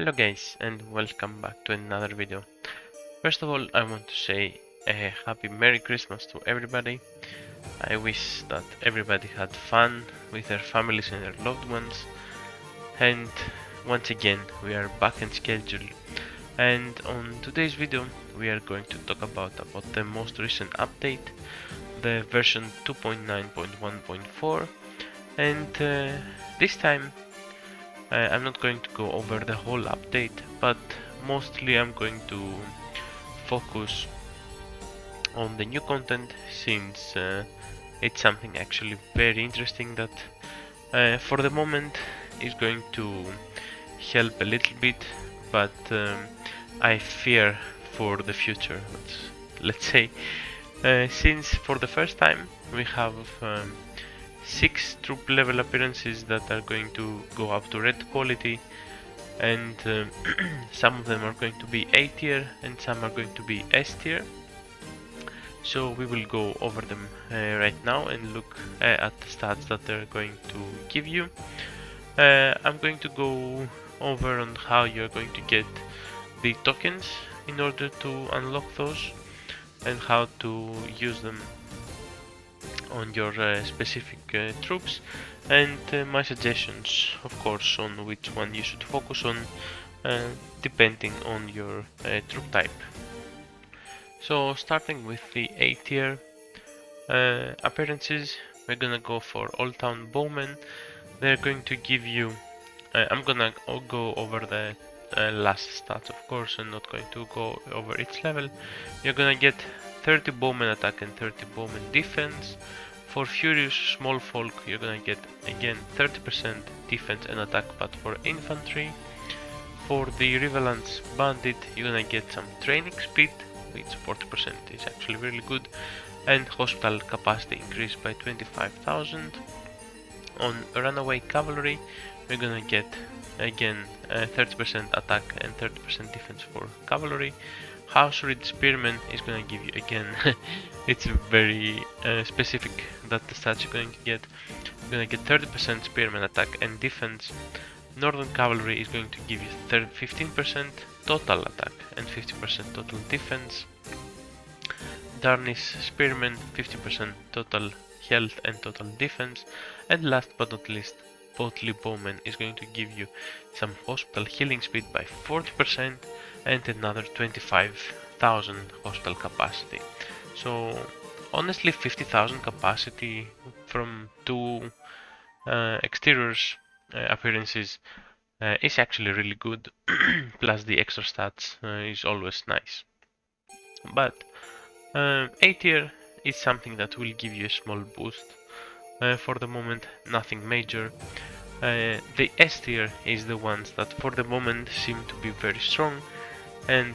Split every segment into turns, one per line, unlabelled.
Hello guys and welcome back to another video. First of all, I want to say a happy Merry Christmas to everybody. I wish that everybody had fun with their families and their loved ones. And once again, we are back in schedule. And on today's video, we are going to talk about the most recent update, the version 2.9.1.4. And this time, I'm not going to go over the whole update, but mostly I'm going to focus on the new content, since it's something actually very interesting that for the moment is going to help a little bit, but I fear for the future, let's say, since for the first time we have 6 troop level appearances that are going to go up to red quality, and some of them are going to be A tier and some are going to be S tier. So we will go over them right now and look at the stats that they're going to give you. I'm going to go over on how you're going to get the tokens in order to unlock those and how to use them on your specific troops, and my suggestions, of course, on which one you should focus on depending on your troop type. So starting with the A tier appearances, we're gonna go for Old Town Bowmen. They're going to give you, I'm gonna go over the last stats, of course, and not going to go over each level. You're gonna get 30 bowman attack and 30 bowman defense. For Furious Small Folk, you're gonna get again 30% defense and attack, but for infantry. For the Rivalance Bandit, you're gonna get some training speed, which 40% is actually really good, and hospital capacity increased by 25,000. On Runaway Cavalry, you're gonna get again 30% attack and 30% defense for cavalry. House Reed Spearman is gonna give you again it's very specific that the stats you're going to get. You're gonna get 30% spearman attack and defense. Northern Cavalry is going to give you 15% total attack and 50% total defense. Darnish Spearman 50% total health and total defense. And last but not least, Botley Bowman is going to give you some hospital healing speed by 40% and another 25,000 hospital capacity. So honestly, 50,000 capacity from 2 exteriors appearances is actually really good. Plus the extra stats is always nice. But A tier is something that will give you a small boost. For the moment, nothing major. The S tier is the ones that for the moment seem to be very strong, and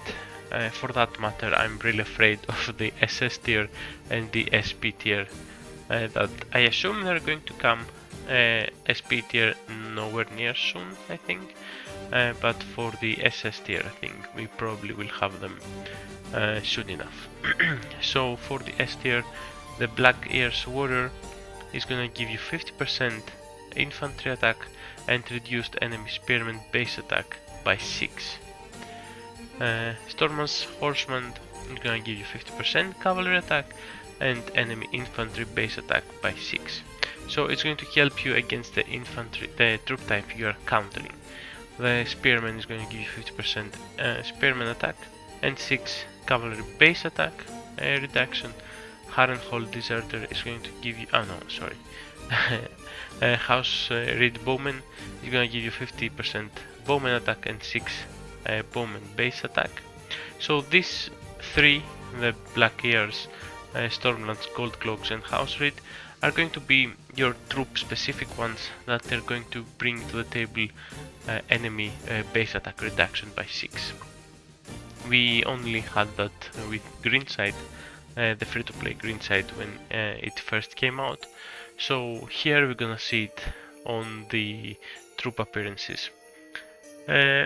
for that matter, I'm really afraid of the SS tier and the SP tier that I assume they're going to come. SP tier nowhere near soon, I think, but for the SS tier, I think we probably will have them soon enough. So for the S tier, the Black Ears Warrior is gonna give you 50% infantry attack and reduced enemy spearman base attack by 6. Storm's Horseman is gonna give you 50% cavalry attack and enemy infantry base attack by 6. So it's going to help you against the infantry, the troop type you are countering. The Spearman is going to give you 50% spearman attack and 6 cavalry base attack reduction. Harrenhal Deserter is going to give you, House Reed Bowman is going to give you 50% bowman attack and 6 bowman base attack. So these 3, the Black Ears, Stormlands, Gold Cloaks and House Reed, are going to be your troop specific ones that they're going to bring to the table enemy base attack reduction by 6. We only had that with Greenside, the free-to-play Greenside, when it first came out. So here we're gonna see it on the troop appearances.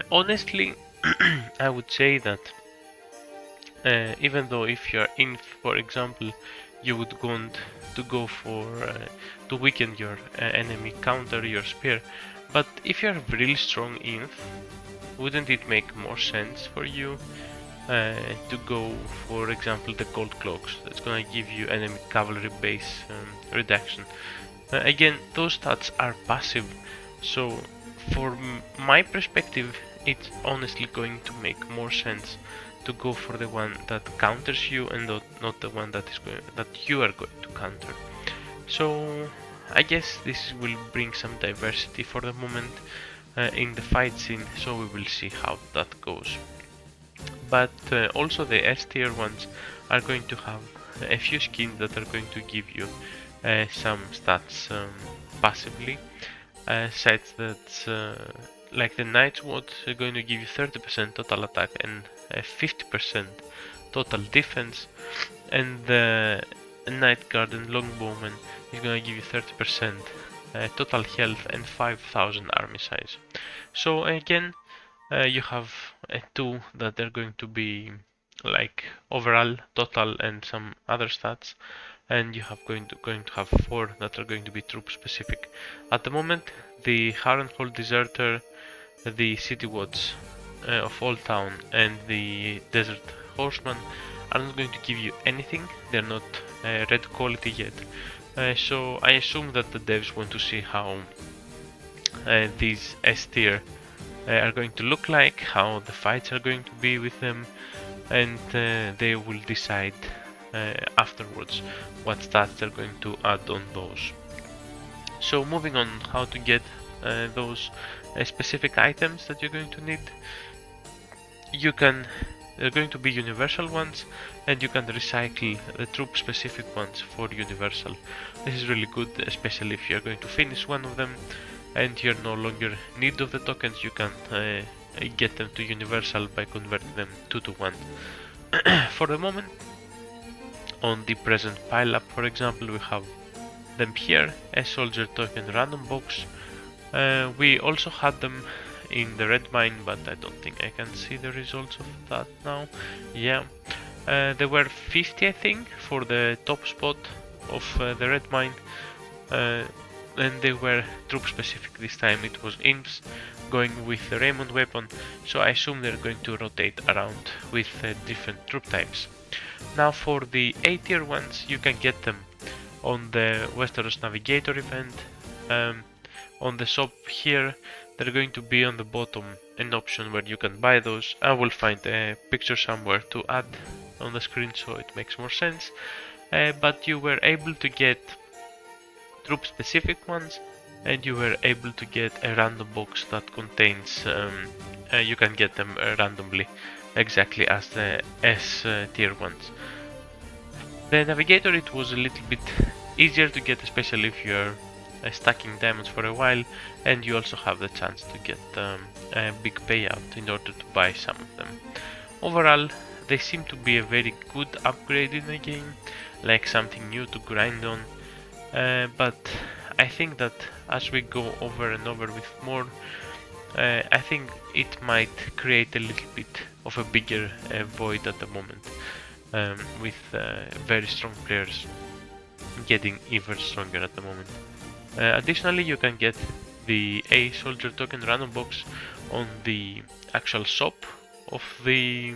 Honestly, I would say that even though if you're in, for example, you would want to go for to weaken your enemy, counter your spear, but if you're really strong inf, wouldn't it make more sense for you to go, for example, the gold cloaks? That's gonna give you enemy cavalry base reduction. Again, those stats are passive, so for my perspective, it's honestly going to make more sense to go for the one that counters you and not the one that you are going to counter. So I guess this will bring some diversity for the moment in the fight scene, so we will see how that goes. But also the S tier ones are going to have a few skins that are going to give you some stats passively, such that like the Night's Watch are going to give you 30% total attack and 50% total defense, and the Night Guard and Longbowman is going to give you 30% total health and 5000 army size. So again, you have two that are going to be like overall total and some other stats, and you have going to have four that are going to be troop specific. At the moment, the Harrenhal Deserter, the City Watch of Old Town, and the Desert Horseman are not going to give you anything. They're not red quality yet, so I assume that the devs want to see how these S tier are going to look like, how the fights are going to be with them, and they will decide afterwards what stats they're going to add on those. So moving on, how to get those specific items that you're going to need. They're going to be universal ones, and you can recycle the troop specific ones for universal. This is really good, especially if you're going to finish one of them and you're no longer in need of the tokens. You can get them to universal by converting them 2 to 1. For the moment, on the present pile up, for example, we have them here, a soldier token random box. We also had them in the red mine, but I don't think I can see the results of that now. Yeah, there were 50, I think, for the top spot of the red mine, and they were troop specific this time. It was imps going with the Raymond weapon, so I assume they're going to rotate around with different troop types. Now for the A tier ones, you can get them on the Westeros Navigator event. On the shop here, they're going to be on the bottom, an option where you can buy those. I will find a picture somewhere to add on the screen so it makes more sense. But you were able to get troop specific ones, and you were able to get a random box that contains, you can get them randomly, exactly as the S tier ones. The Navigator, it was a little bit easier to get, especially if you're stacking diamonds for a while, and you also have the chance to get a big payout in order to buy some of them. Overall, they seem to be a very good upgrade in the game, like something new to grind on, but I think that as we go over and over with more, I think it might create a little bit of a bigger void at the moment, with very strong players getting even stronger at the moment. Additionally, you can get the A soldier token random box on the actual shop of the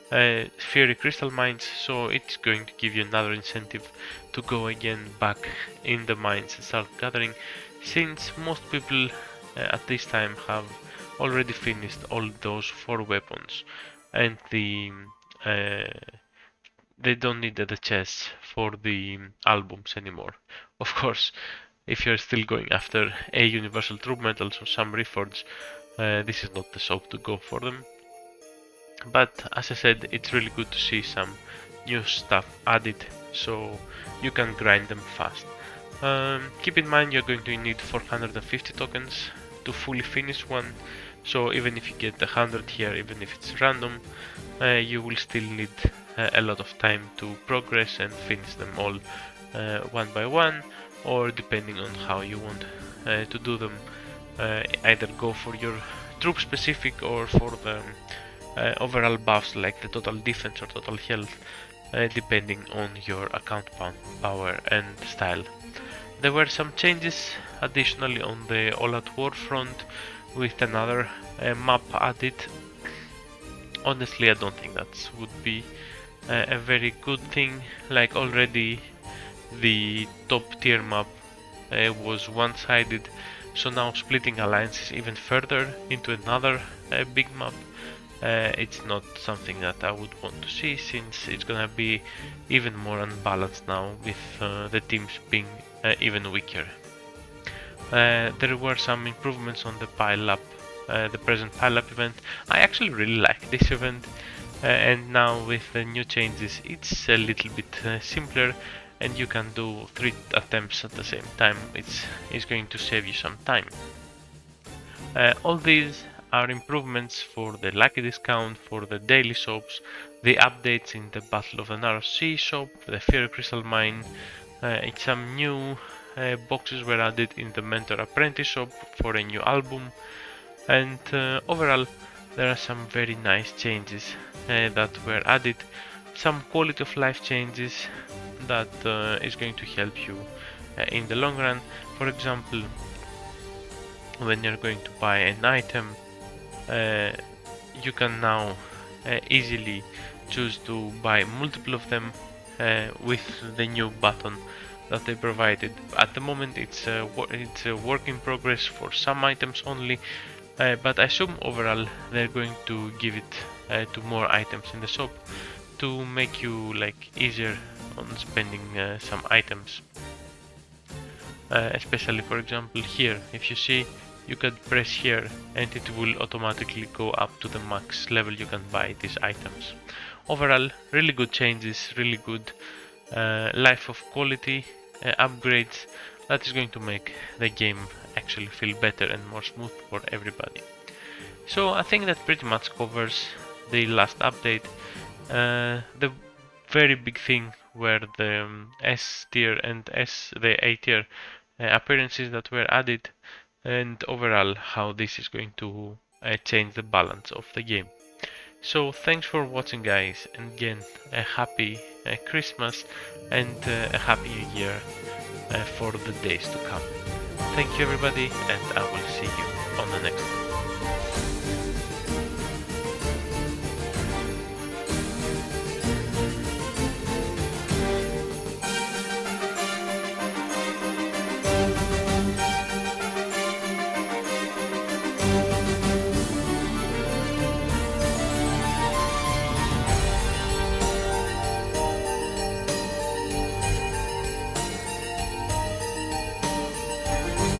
Fiery Crystal Mines, so it's going to give you another incentive to go again back in the mines and start gathering, since most people at this time have already finished all those 4 weapons, and they don't need the chests for the albums anymore. Of course, if you're still going after a universal troop medals or some reforged, this is not the shop to go for them. But as I said, it's really good to see some new stuff added, so you can grind them fast. Keep in mind you're going to need 450 tokens to fully finish one, so even if you get 100 here, even if it's random, you will still need a lot of time to progress and finish them all one by one, or depending on how you want to do them, either go for your troop specific or for the overall buffs like the total defense or total health, depending on your account power and style. There were some changes additionally on the All Out War front. with another map added. Honestly, I don't think that would be a very good thing. Like already the top tier map was one-sided, so now splitting alliances even further into another big map, it's not something that I would want to see, since it's gonna be even more unbalanced now with the teams being even weaker. There were some improvements on the pile-up, the present pile-up event. I actually really like this event, and now with the new changes it's a little bit simpler, and you can do 3 attempts at the same time. It's going to save you some time. All these are improvements for the lucky discount, for the daily shops, the updates in the Battle of the Narrow Sea shop, the Fairy Crystal Mine. Some new boxes were added in the Mentor Apprentice shop for a new album, and overall there are some very nice changes that were added, some quality of life changes that is going to help you in the long run. For example, when you're going to buy an item, you can now easily choose to buy multiple of them with the new button that they provided. At the moment it's a work in progress for some items only, but I assume overall they're going to give it to more items in the shop to make you like easier on spending some items. Especially, for example, here, if you see, you can press here and it will automatically go up to the max level you can buy these items. Overall, really good changes, really good life of quality upgrades that is going to make the game actually feel better and more smooth for everybody. So I think that pretty much covers the last update. The very big thing were the S tier and the A tier appearances that were added, and overall how this is going to change the balance of the game. So thanks for watching, guys, and again a happy Christmas and a happy New Year for the days to come. Thank you everybody, and I will see you on the next one.